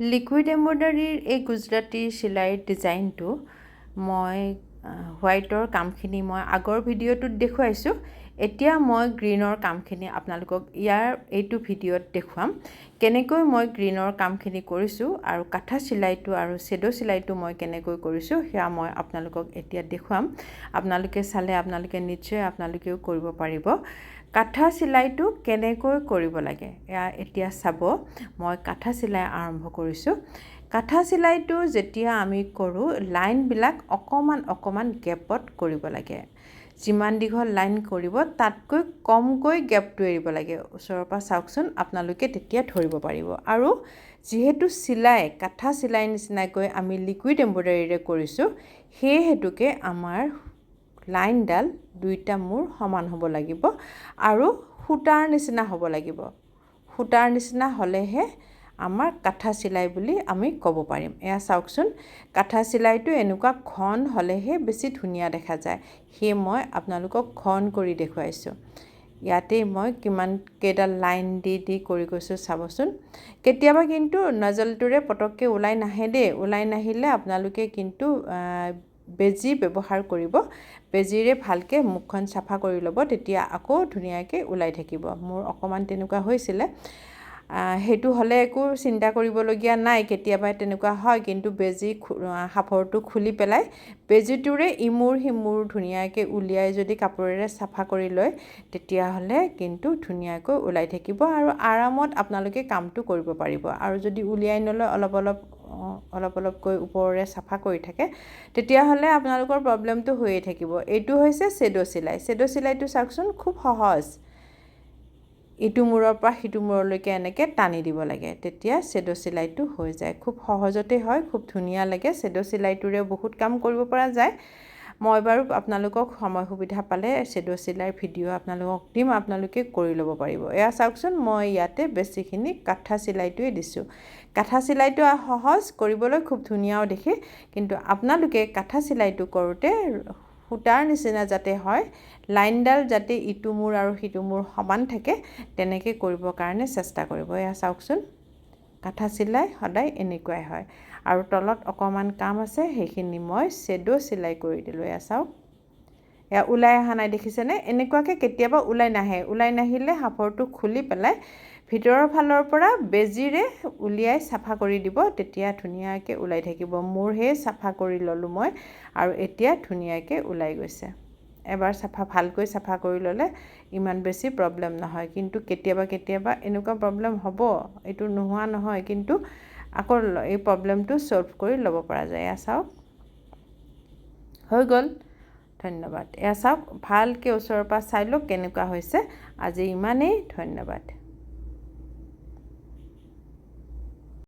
Liquid এম্ব্ৰইডাৰীৰ এই গুজৰাটী চিলাইৰ ডিজাইনটো মই হোৱাইটৰ কামখিনি মই আগৰ ভিডিঅ'টোত দেখুৱাইছোঁ। এতিয়া মই গ্ৰীণৰ কামখিনি আপোনালোকক এইটো ভিডিঅ'ত দেখুৱাম। কেনেকৈ মই গ্ৰীণৰ কামখিনি কৰিছোঁ আৰু কাঠা চিলাইটো আৰু শ্বেডো চিলাইটো মই কেনেকৈ কৰিছোঁ সেয়া মই আপোনালোকক এতিয়া দেখুৱাম। আপোনালোকে চালে নিশ্চয় আপোনালোকেও কৰিব পাৰিব। কাঠা চিলাইটো কেনেকৈ কৰিব লাগে এয়া এতিয়া চাব। মই কাঠা চিলাই আৰম্ভ কৰিছোঁ। কাঠা চিলাইটো যেতিয়া আমি কৰোঁ লাইনবিলাক অকণমান গেপত কৰিব লাগে। যিমান দীঘল লাইন কৰিব তাতকৈ কমকৈ গেপটো এৰিব লাগে। ওচৰৰ পৰা চাওকচোন, আপোনালোকে তেতিয়া ধৰিব পাৰিব। আৰু যিহেতু কাঠা চিলাই নিচিনাকৈ আমি লিকুইড এম্ব্ৰইডাৰীৰে কৰিছোঁ, সেই হেতুকে আমাৰ লাইনডাল দুইটা মূৰ সমান হ'ব লাগিব আৰু সূতাৰ নিচিনা হ'ব লাগিব। সূতাৰ নিচিনা হ'লেহে আমাৰ কাঠা চিলাই বুলি আমি ক'ব পাৰিম। এয়া চাওকচোন, কাঠা চিলাইটো এনেকুৱা ঘন হ'লেহে বেছি ধুনীয়া দেখা যায়। সেয়ে মই আপোনালোকক ঘন কৰি দেখুৱাইছোঁ। ইয়াতেই মই কিমান কেইডাল লাইন দি কৰি গৈছোঁ চাবচোন। কেতিয়াবা কিন্তু নজলটোৰে পটককৈ ওলাই নাহে দেই। ওলাই নাহিলে আপোনালোকে কিন্তু বেজী ব্যৱহাৰ কৰিব। বেজীৰে ভালকৈ মুখখন চাফা কৰি ল'ব, তেতিয়া আকৌ ধুনীয়াকৈ ওলাই থাকিব। মোৰ অকণমান তেনেকুৱা হৈছিলে। সেইটো হ'লে একো চিন্তা কৰিবলগীয়া নাই। কেতিয়াবা তেনেকুৱা হয়, কিন্তু বেজী সাঁফৰটো খুলি পেলাই বেজীটোৰে ইমূৰ সিমূৰ ধুনীয়াকৈ উলিয়াই যদি কাপোৰেৰে চাফা কৰি লয়, তেতিয়াহ'লে কিন্তু ধুনীয়াকৈ ওলাই থাকিব আৰু আৰামত আপোনালোকে কামটো কৰিব পাৰিব। আৰু যদি উলিয়াই নলয় অলপকৈ ওপৰেৰে চাফা কৰি থাকে, তেতিয়াহ'লে আপোনালোকৰ প্ৰব্লেমটো হৈয়ে থাকিব। এইটো হৈছে শ্বেডো চিলাই। শ্বেডো চিলাইটো চাওকচোন, খুব সহজ। ইটো মূৰৰ পৰা সিটো মূৰলৈকে এনেকৈ টানি দিব লাগে, তেতিয়া শ্বেডো চিলাইটো হৈ যায়। খুব সহজতে হয়, খুব ধুনীয়া লাগে। শ্বেডো চিলাইটোৰেও বহুত কাম কৰিব পৰা যায়। মই বাৰু আপোনালোকক সময় সুবিধা পালে শ্বেডো চিলাইৰ ভিডিঅ' আপোনালোকক দিম, আপোনালোকে কৰি ল'ব পাৰিব। এয়া চাওকচোন, মই ইয়াতে বেছিখিনি কাঠা চিলাইটোৱে দিছোঁ। কাঠা চিলাইটো সহজ কৰিবলৈ, খুব ধুনীয়াও দেখি। কিন্তু আপোনালোকে কাঠা চিলাইটো কৰোঁতে সূতাৰ নিচিনা যাতে হয়, লাইনডাল যাতে ইটো মূৰ আৰু সিটো মূৰ সমান থাকে, তেনেকৈ কৰিবৰ কাৰণে চেষ্টা কৰিব। এয়া চাওকচোন, কাঠা চিলাই সদায় এনেকুৱাই হয়। আৰু তলত অকণমান কাম আছে, সেইখিনি মই শ্বেডো চিলাই কৰি দিলোঁ। এয়া চাওক, এয়া ওলাই অহা নাই দেখিছেনে? এনেকুৱাকৈ কেতিয়াবা ওলাই নাহে। ওলাই নাহিলে সাঁফৰটো খুলি পেলাই ভিতৰৰ ফালৰ পৰা বেজীৰে উলিয়াই চাফা কৰি দিব, তেতিয়া ধুনীয়াকৈ ওলাই থাকিব। মোৰ সেই চাফা কৰি ল'লোঁ মই, আৰু এতিয়া ধুনীয়াকৈ ওলাই গৈছে। এবাৰ ভালকৈ চাফা কৰি ল'লে ইমান বেছি প্ৰব্লেম নহয়। কিন্তু কেতিয়াবা এনেকুৱা প্ৰব্লেম হ'ব, এইটো নোহোৱা নহয়, কিন্তু আকৌ এই প্ৰব্লেমটো ছল্ভ কৰি ল'ব পৰা যায়। এয়া চাওক, হৈ গ'ল। ধন্যবাদ। এয়া চাওক, ভালকৈ ওচৰৰ পৰা চাই লওক কেনেকুৱা হৈছে। আজি ইমানেই, ধন্যবাদ।